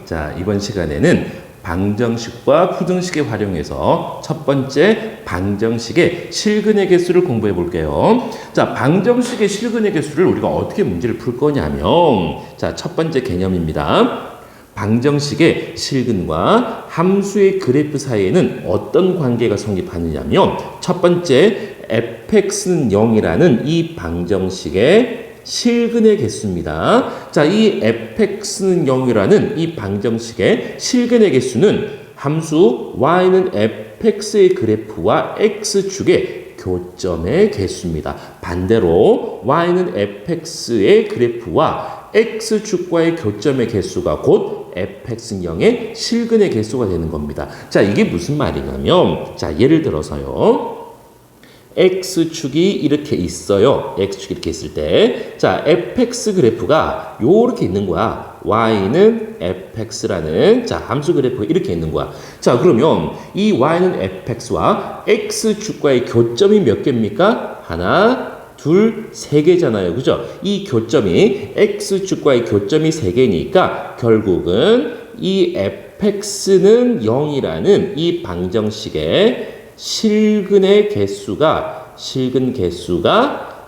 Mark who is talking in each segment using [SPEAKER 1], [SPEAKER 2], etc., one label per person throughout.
[SPEAKER 1] 자, 이번 시간에는 방정식과 부등식을 활용해서 첫 번째 방정식의 실근의 개수를 공부해 볼게요. 자, 방정식의 실근의 개수를 우리가 어떻게 문제를 풀 거냐면, 자, 첫 번째 개념입니다. 방정식의 실근과 함수의 그래프 사이에는 어떤 관계가 성립하느냐면, 첫 번째 fx는 0이라는 이 방정식의 실근의 개수입니다. 자, 이 fx는 0이라는 이 방정식의 실근의 개수는 함수 y는 fx의 그래프와 x축의 교점의 개수입니다. 반대로 y는 fx의 그래프와 x축과의 교점의 개수가 곧 fx는 0의 실근의 개수가 되는 겁니다. 자, 이게 무슨 말이냐면, 자, 예를 들어서요. x축이 이렇게 있어요. x축이 이렇게 있을 때, 자, fx 그래프가 요렇게 있는 거야. y는 fx라는, 자, 함수 그래프가 이렇게 있는 거야. 자, 그러면 이 y는 fx와 x축과의 교점이 몇 개입니까? 하나, 둘, 세 개잖아요. 그죠? 이 교점이, x축과의 교점이 세 개니까 결국은 이 fx는 0이라는 이 방정식의 실근 개수가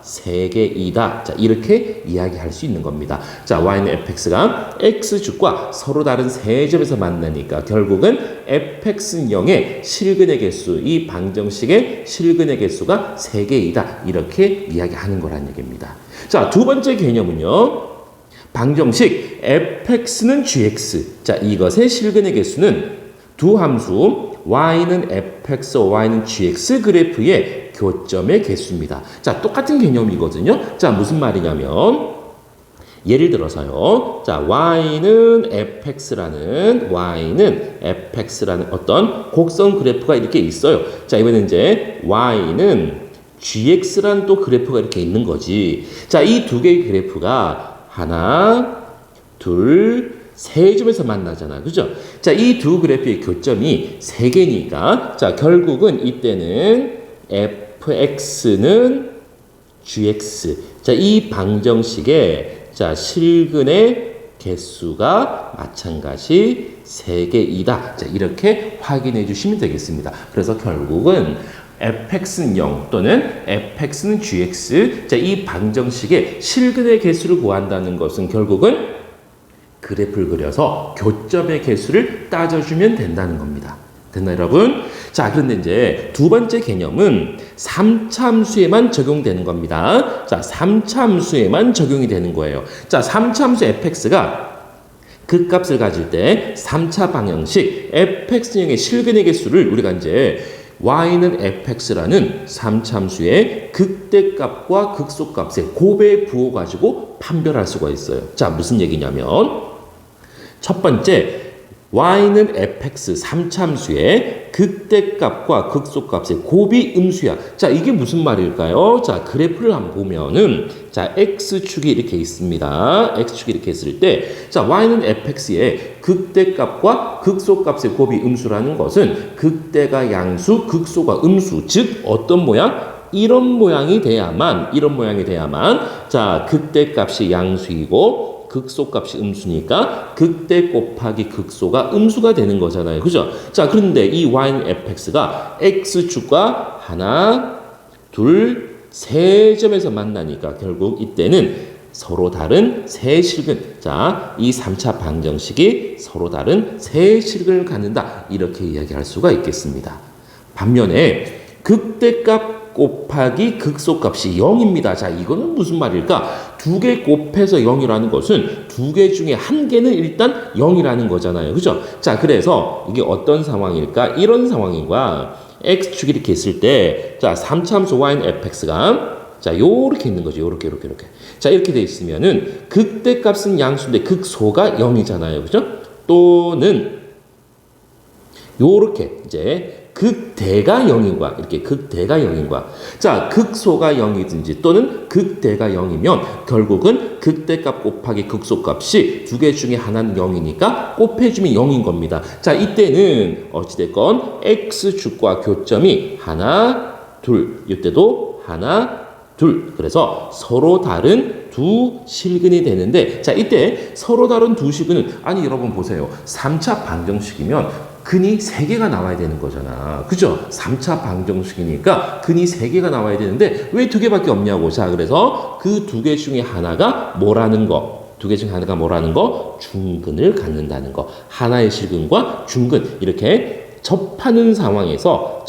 [SPEAKER 1] 3개이다. 자, 이렇게 이야기할 수 있는 겁니다. 자, y는 fx가 x축과 서로 다른 세 점에서 만나니까 결국은 fx는 0의 실근의 개수, 이 방정식의 실근의 개수가 3개이다. 이렇게 이야기하는 거란 얘기입니다. 자, 두 번째 개념은요. 방정식 fx는 gx. 자, 이것의 실근의 개수는 두 함수 y는 fx, y는 gx 그래프의 교점의 개수입니다. 자, 똑같은 개념이거든요. 자, 무슨 말이냐면, 예를 들어서요. 자, y는 fx라는 어떤 곡선 그래프가 이렇게 있어요. 자, 이번엔 이제 y는 gx라는 또 그래프가 이렇게 있는 거지. 자, 이 두 개의 그래프가 하나, 둘, 세 점에서 만나잖아. 그죠? 자, 이 두 그래프의 교점이 세 개니까, 자, 결국은 이때는 fx는 gx. 자, 이 방정식의, 자, 실근의 개수가 마찬가지 3개이다. 자, 이렇게 확인해 주시면 되겠습니다. 그래서 결국은 fx는 0 또는 fx는 gx. 자, 이 방정식의 실근의 개수를 구한다는 것은 결국은 그래프를 그려서 교점의 개수를 따져주면 된다는 겁니다. 됐나 여러분? 자, 그런데 이제 두 번째 개념은 3차 함수에만 적용되는 겁니다. 자, 3차 함수에만 적용이 되는 거예요. 자, 3차 함수 fx가 극값을 가질 때 3차 방정식 fx형의 실근의 개수를 우리가 이제 y는 fx라는 3차 함수의 극대값과 극소값의 곱에 부어가지고 판별할 수가 있어요. 자, 무슨 얘기냐면, 첫 번째, y는 fx 3차 함수의 극대값과 극소값의 곱이 음수야. 자, 이게 무슨 말일까요? 자, 그래프를 한번 보면은, 자, x축이 이렇게 있습니다. x축이 이렇게 있을 때, 자, y는 fx의 극대값과 극소값의 곱이 음수라는 것은 극대가 양수, 극소가 음수, 즉 어떤 모양? 이런 모양이 돼야만, 자, 극대값이 양수이고 극소값이 음수니까 극대 곱하기 극소가 음수가 되는 거잖아요. 그죠? 자, 그런데 이 y는 fx가 x축과 하나, 둘, 세 점에서 만나니까 결국 이때는 서로 다른 세 실근. 자, 이 3차 방정식이 서로 다른 세 실근을 갖는다. 이렇게 이야기할 수가 있겠습니다. 반면에 극대값 곱하기 극소값이 0입니다. 자, 이거는 무슨 말일까? 두 개 곱해서 0이라는 것은 두 개 중에 한 개는 일단 0이라는 거잖아요. 그죠? 자, 그래서 이게 어떤 상황일까? 이런 상황인가? x축이 이렇게 있을 때, 자, 3차 함수 y는 fx가, 자, 요렇게 있는 거죠. 요렇게. 자, 이렇게 돼 있으면은 극대값은 양수인데 극소가 0이잖아요. 그죠? 또는 요렇게 이제 극대가 0인 거야. 이렇게 극대가 0인 거야. 자, 극소가 0이든지 또는 극대가 0이면 결국은 극대값 곱하기 극소값이 두 개 중에 하나는 0이니까 곱해주면 0인 겁니다. 자, 이때는 어찌됐건 x축과 교점이 하나, 둘. 이때도 하나, 둘. 그래서 서로 다른 두 실근이 되는데 자 이때 서로 다른 두 실근은 아니 여러분 보세요. 3차 방정식이면 근이 3개가 나와야 되는 거잖아. 그죠? 3차 방정식이니까 근이 3개가 나와야 되는데 왜 2개밖에 없냐고. 자 그래서 그 2개 중에 하나가 뭐라는 거. 2개 중에 하나가 뭐라는 거? 중근을 갖는다는 거. 하나의 실근과 중근 이렇게 접하는 상황에서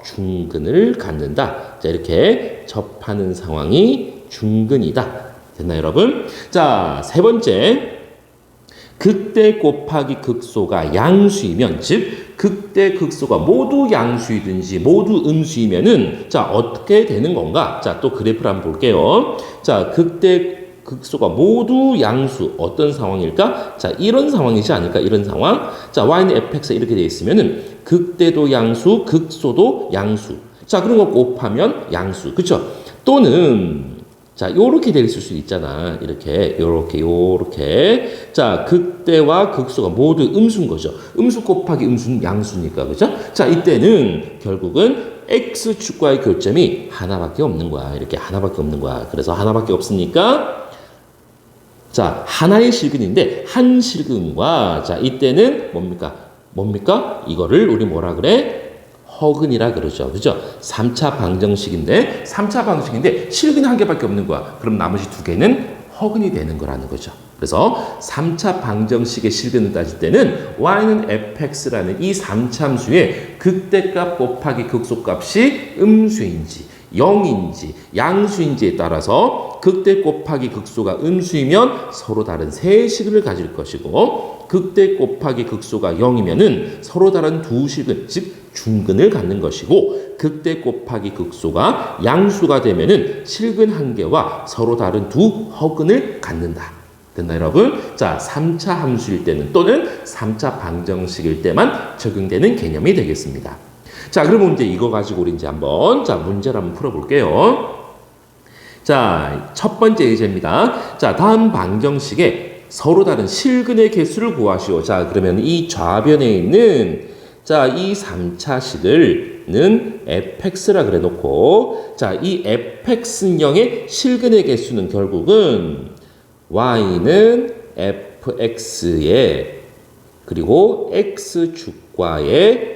[SPEAKER 1] 중근을 갖는다. 자, 이렇게 접하는 상황이 중근이다. 됐나요, 여러분? 자, 세 번째. 극대 곱하기 극소가 양수이면, 즉, 극대 극소가 모두 양수이든지 모두 음수이면은, 자, 어떻게 되는 건가? 자, 또 그래프를 한번 볼게요. 자, 극대 극소가 모두 양수 어떤 상황일까? 자 이런 상황이지 않을까? 이런 상황. 자 y는 fx 이렇게 되어 있으면은 극대도 양수, 극소도 양수. 자 그런 거 곱하면 양수, 그렇죠? 또는 자 요렇게 될 수 있잖아. 이렇게 요렇게. 자 극대와 극소가 모두 음수인 거죠. 음수 곱하기 음수는 양수니까, 그렇죠? 자 이때는 결국은 x축과의 교점이 하나밖에 없는 거야. 이렇게 하나밖에 없는 거야. 그래서 하나밖에 없으니까 자, 하나의 실근인데 한 실근과 자, 이때는 뭡니까? 이거를 우리 뭐라 그래? 허근이라 그러죠. 그죠? 3차 방정식인데 실근이 한 개밖에 없는 거야. 그럼 나머지 2개는 허근이 되는 거라는 거죠. 그래서 3차 방정식의 실근을 따질 때는 y는 fx라는 이 3참수의 극대값 곱하기 극소값이 음수인지 0인지 양수인지에 따라서 극대 곱하기 극소가 음수이면 서로 다른 세 실근을 가질 것이고 극대 곱하기 극소가 0이면은 서로 다른 두 실근, 즉 중근을 갖는 것이고 극대 곱하기 극소가 양수가 되면은 실근 한 개와 서로 다른 두 허근을 갖는다. 됐나요, 여러분? 자, 3차 함수일 때는 또는 3차 방정식일 때만 적용되는 개념이 되겠습니다. 자, 그러면 이제 이거 가지고 우리 이제 한번 문제를 한번 풀어볼게요. 자, 첫 번째 예제입니다. 자, 다음 방정식에 서로 다른 실근의 개수를 구하시오. 자, 그러면 이 좌변에 있는 자, 이 3차식을는 fx라 그래 놓고 자, 이 fx형의 실근의 개수는 결국은 y는 fx의 그리고 x축과의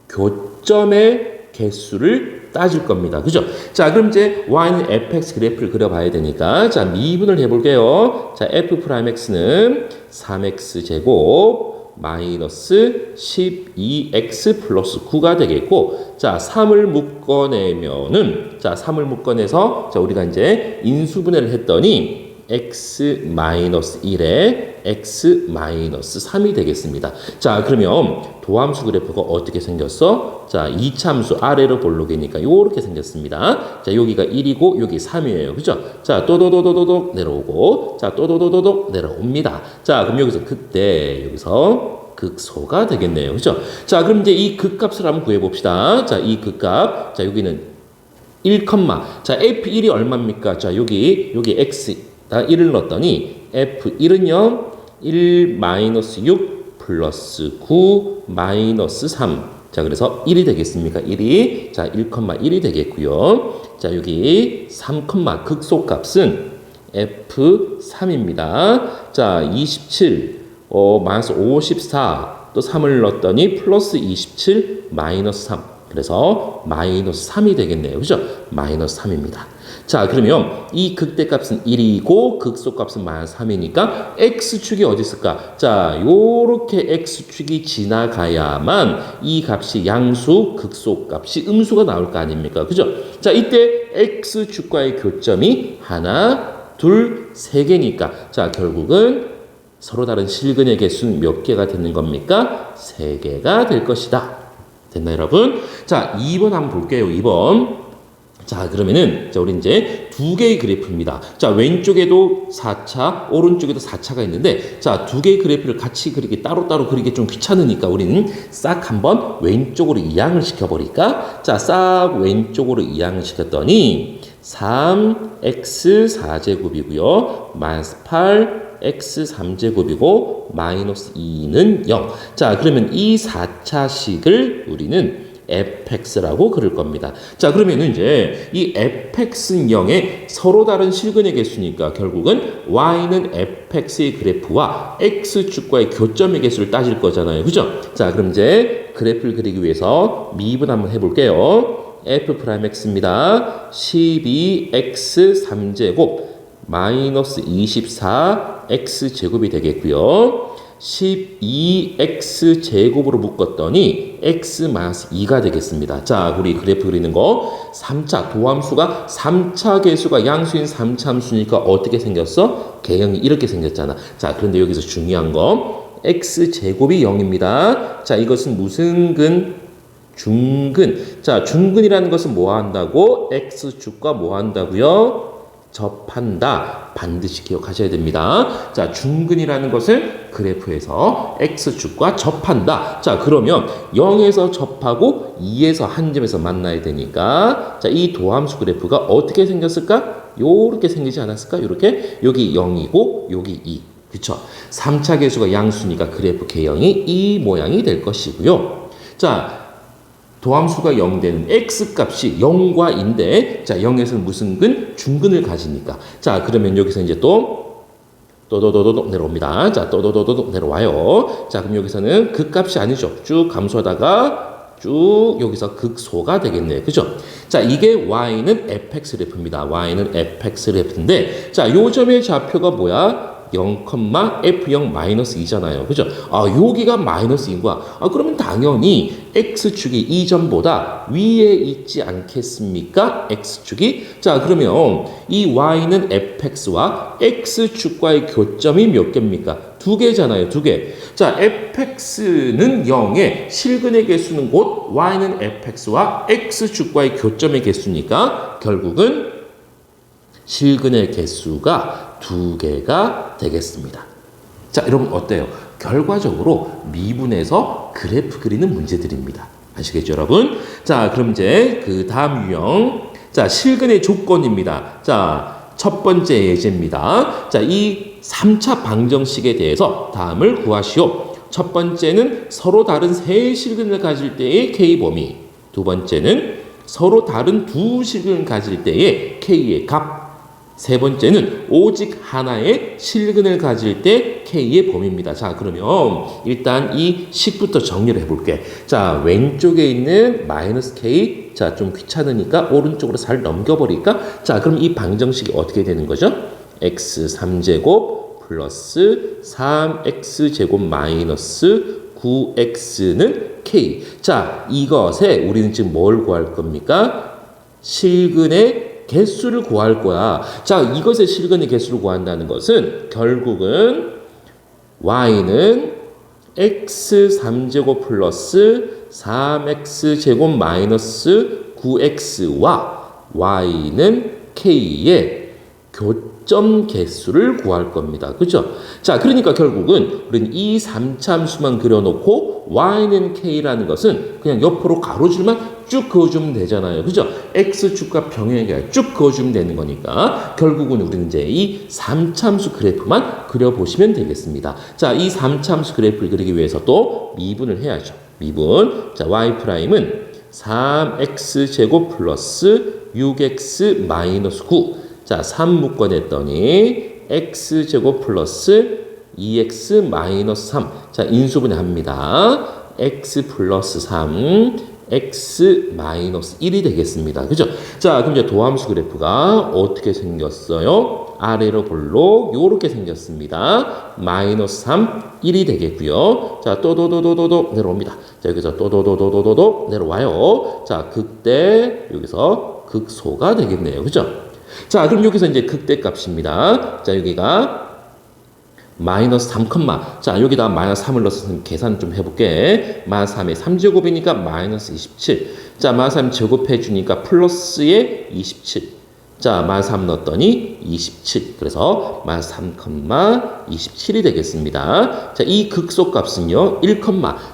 [SPEAKER 1] 교점의 개수를 따질 겁니다. 그죠? 자, 그럼 이제 y는 fx 그래프를 그려봐야 되니까 자, 미분을 해볼게요. 자, f'x는 3x 제곱 마이너스 12x 플러스 9가 되겠고 자, 3을 묶어내면은 자, 3을 묶어내서 자, 우리가 이제 인수분해를 했더니 x-1에 x-3이 되겠습니다. 자, 그러면 도함수 그래프가 어떻게 생겼어? 자, 이참수 아래로 볼록이니까 요렇게 생겼습니다. 자, 여기가 1이고 여기 3이에요. 그죠? 자, 또도도도도독 내려오고 자, 또도도도독 내려옵니다. 자, 그럼 여기서 여기서 극소가 되겠네요. 그죠? 자, 그럼 이제 이 극값을 한번 구해 봅시다. 자, 이 극값. 자, 여기는 1, 자, F1이 얼마입니까? 자, 여기 x 1을 넣었더니 F1은요 1-6 플러스 9 마이너스 3. 자, 그래서 1이 되겠습니까? 1이 자 1,1이 되겠고요. 자, 여기 3, 극소값은 F3입니다. 자, 27 마이너스 54 또 3을 넣었더니 플러스 27 마이너스 3. 그래서 마이너스 3이 되겠네요. 그죠? 마이너스 3입니다. 자, 그러면 이 극대값은 1이고 극소값은 마이너스 3이니까 x축이 어디 있을까? 자, 요렇게 x축이 지나가야만 이 값이 양수, 극소값이 음수가 나올 거 아닙니까? 그죠? 자, 이때 x축과의 교점이 하나, 둘, 세 개니까 자, 결국은 서로 다른 실근의 개수는 몇 개가 되는 겁니까? 3개가 될 것이다. 됐나요, 여러분? 자, 2번 한번 볼게요. 2번. 자, 그러면은 자, 우리 이제 2개의 그래프입니다. 자, 왼쪽에도 4차, 오른쪽에도 4차가 있는데 자, 2개의 그래프를 같이 그리기 따로따로 그리기 좀 귀찮으니까 우리는 싹 한번 왼쪽으로 이항을 시켜버릴까? 자, 싹 왼쪽으로 이항을 시켰더니 3x 4제곱이고요. 마이너스 8 x 3제곱이고 마이너스 2는 0. 자, 그러면 이 4차식을 우리는 fx라고 그릴 겁니다. 자, 그러면은 이제 이 fx는 0에 서로 다른 실근의 개수니까 결국은 y는 fx의 그래프와 x축과의 교점의 개수를 따질 거잖아요. 그죠? 자, 그럼 이제 그래프를 그리기 위해서 미분 한번 해볼게요. f'x입니다. 12x 3제곱 마이너스 24x 제곱이 되겠고요. 12x 제곱으로 묶었더니 x 마이너스 2가 되겠습니다. 자, 우리 그래프 그리는 거 3차 도함수가 3차 계수가 양수인 3차 함수니까 어떻게 생겼어? 개형이 이렇게 생겼잖아. 자, 그런데 여기서 중요한 거 x 제곱이 0입니다. 자, 이것은 무슨 근? 중근. 자, 중근이라는 것은 뭐 한다고? x축과 뭐 한다고요? 접한다. 반드시 기억하셔야 됩니다. 자, 중근이라는 것을 그래프에서 x축과 접한다. 자, 그러면 0에서 접하고 2에서 한 점에서 만나야 되니까 자, 이 도함수 그래프가 어떻게 생겼을까? 요렇게 생기지 않았을까? 요렇게 여기 0이고 여기 2. 그쵸? 3차 계수가 양수니까 그래프 개형이 이 모양이 될 것이고요. 자, 도함수가 0 되는 x값이 0과 2인데 자, 0에서는 무슨 근? 중근을 가지니까. 자, 그러면 여기서 이제 또도도도도 내려옵니다. 자, 또도도도도 내려와요. 자, 그럼 여기서는 극값이 아니죠. 쭉 감소하다가 쭉 여기서 극소가 되겠네요. 그죠? 자, 이게 y는 fx 그래프입니다. y는 fx 그래프인데 자, 요 점의 좌표가 뭐야? 0,f0-2잖아요. 그죠? 아, 여기가 마이너스 2인 그러면 당연히 x축이 이 점보다 위에 있지 않겠습니까? x축이. 자, 그러면 이 y는 fx와 x축과의 교점이 몇 개입니까? 2개잖아요. 2개. 자, fx는 0에 실근의 개수는 곧 y는 fx와 x축과의 교점의 개수니까 결국은 실근의 개수가 2개가 되겠습니다. 자, 여러분 어때요? 결과적으로 미분해서 그래프 그리는 문제들입니다. 아시겠죠, 여러분? 자, 그럼 이제 그 다음 유형. 자, 실근의 조건입니다. 자, 첫 번째 예제입니다. 자, 이 3차 방정식에 대해서 다음을 구하시오. 첫 번째는 서로 다른 세 실근을 가질 때의 K 범위. 두 번째는 서로 다른 두 실근을 가질 때의 K의 값. 세 번째는 오직 하나의 실근을 가질 때 K의 범위입니다. 자, 그러면 일단 이 식부터 정리를 해볼게. 자, 왼쪽에 있는 마이너스 K. 자, 좀 귀찮으니까 오른쪽으로 살 넘겨버릴까? 자, 그럼 이 방정식이 어떻게 되는 거죠? x 3제곱 플러스 3x제곱 마이너스 9x는 K. 자, 이것에 우리는 지금 뭘 구할 겁니까? 실근의 개수를 구할 거야. 자, 이것의 실근의 개수를 구한다는 것은 결국은 y는 x 3제곱 플러스 3x제곱 마이너스 9x와 y는 k의 교점 개수를 구할 겁니다. 그죠? 자, 그러니까 결국은 우리는 이 3참수만 그려놓고 y는 k라는 것은 그냥 옆으로 가로줄만 쭉 그어주면 되잖아요. 그죠? x축과 평행하게 쭉 그어주면 되는 거니까 결국은 우리는 이제 이 3참수 그래프만 그려보시면 되겠습니다. 자, 이 3참수 그래프를 그리기 위해서 또 미분을 해야죠. 미분. 자, y'은 3x제곱 플러스 6x 마이너스 9. 자, 3 묶어냈더니 x제곱 플러스 2x 마이너스 3. 자, 인수분해합니다. x 플러스 3. x 마이너스 1이 되겠습니다. 그죠? 자, 그럼 이제 도함수 그래프가 어떻게 생겼어요? 아래로 볼록 요렇게 생겼습니다. 마이너스 3, 1이 되겠고요. 자, 또도도도도도 내려옵니다. 자, 여기서 또도도도도도도 내려와요. 자, 극대 여기서 극소가 되겠네요. 그죠? 자, 그럼 여기서 이제 극대 값입니다. 자, 여기가 마이너스 3, 자, 여기다 마이너스 3을 넣어서 계산 좀 해볼게. 마이너스 3에 3제곱이니까 마이너스 27. 자, 마이너스 3 제곱해 주니까 플러스에 27. 자, 마이너스 3 넣었더니 27. 그래서 마이너스 3, 27이 되겠습니다. 자, 이 극소 값은요, 1,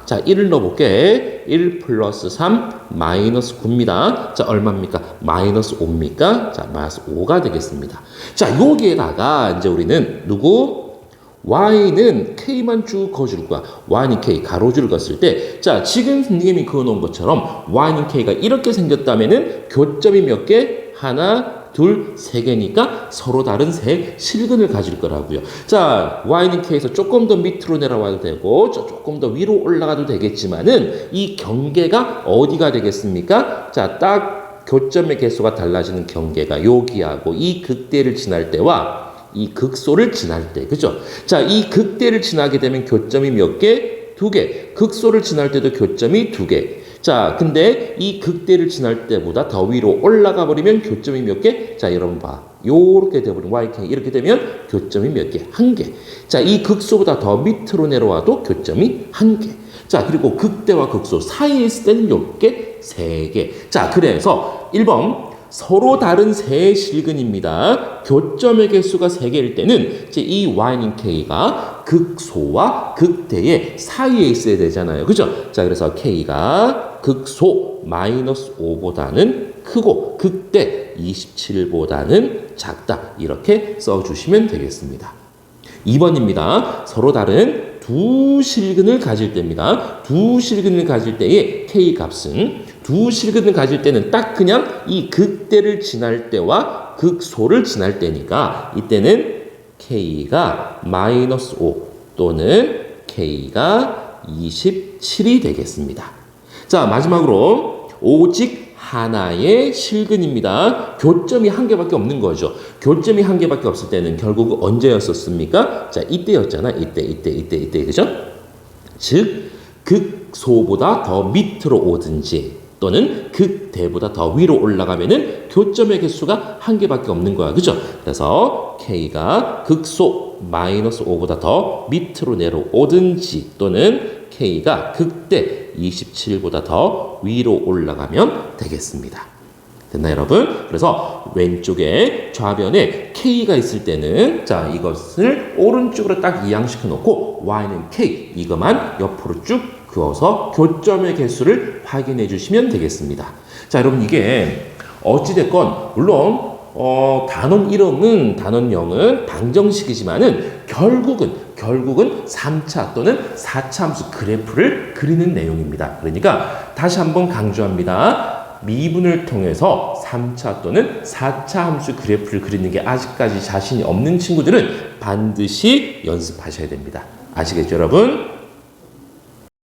[SPEAKER 1] 자, 1을 넣어볼게. 1 플러스 3 마이너스 9입니다. 자, 얼마입니까? 마이너스 5입니까? 자, 마이너스 5가 되겠습니다. 자, 여기에다가 이제 우리는 누구? y는 k만 쭉 그어줄 거야. y는 k 가로줄을 그었을 때, 자 지금 선생님이 그어놓은 것처럼 y는 k가 이렇게 생겼다면은 교점이 몇 개? 하나, 둘, 세 개니까 서로 다른 세 실근을 가질 거라고요. 자, y는 k에서 조금 더 밑으로 내려와도 되고, 조금 더 위로 올라가도 되겠지만은 이 경계가 어디가 되겠습니까? 자, 딱 교점의 개수가 달라지는 경계가 여기하고 이 극대를 지날 때와 이 극소를 지날 때, 그죠? 자, 이 극대를 지나게 되면 교점이 몇 개? 두 개. 극소를 지날 때도 교점이 두 개. 자, 근데 이 극대를 지날 때보다 더 위로 올라가 버리면 교점이 몇 개? 자, 여러분 봐. 요렇게 돼버린 yk 이렇게 되면 교점이 몇 개? 한 개. 자, 이 극소보다 더 밑으로 내려와도 교점이 한 개. 자, 그리고 극대와 극소 사이에 있을 때는 몇 개? 세 개. 자, 그래서 1번 서로 다른 세 실근입니다. 교점의 개수가 3개일 때는 이제 이 y는 k가 극소와 극대의 사이에 있어야 되잖아요. 그죠? 자, 그래서 k가 극소 마이너스 5보다는 크고 극대 27보다는 작다. 이렇게 써주시면 되겠습니다. 2번입니다. 서로 다른 두 실근을 가질 때입니다. 두 실근을 가질 때의 k 값은 두 실근을 가질 때는 딱 그냥 이 극대를 지날 때와 극소를 지날 때니까 이때는 k가 마이너스 5 또는 k가 27이 되겠습니다. 자, 마지막으로 오직 하나의 실근입니다. 교점이 한 개밖에 없는 거죠. 교점이 한 개밖에 없을 때는 결국 언제였었습니까? 자, 이때였잖아. 이때. 그죠? 즉, 극소보다 더 밑으로 오든지 또는 극대보다 더 위로 올라가면은 교점의 개수가 한 개밖에 없는 거야. 그죠? 그래서 k가 극소 마이너스 5보다 더 밑으로 내려오든지 또는 k가 극대 27보다 더 위로 올라가면 되겠습니다. 됐나 여러분? 그래서 왼쪽에 좌변에 k가 있을 때는 자 이것을 오른쪽으로 딱 이양시켜 놓고 y는 k 이것만 옆으로 쭉 그어서 교점의 개수를 확인해 주시면 되겠습니다. 자 여러분 이게 어찌됐건 물론 단원 이름은 단원명은 방정식이지만은 결국은 3차 또는 4차 함수 그래프를 그리는 내용입니다. 그러니까 다시 한번 강조합니다. 미분을 통해서 3차 또는 4차 함수 그래프를 그리는 게 아직까지 자신이 없는 친구들은 반드시 연습하셔야 됩니다. 아시겠죠, 여러분?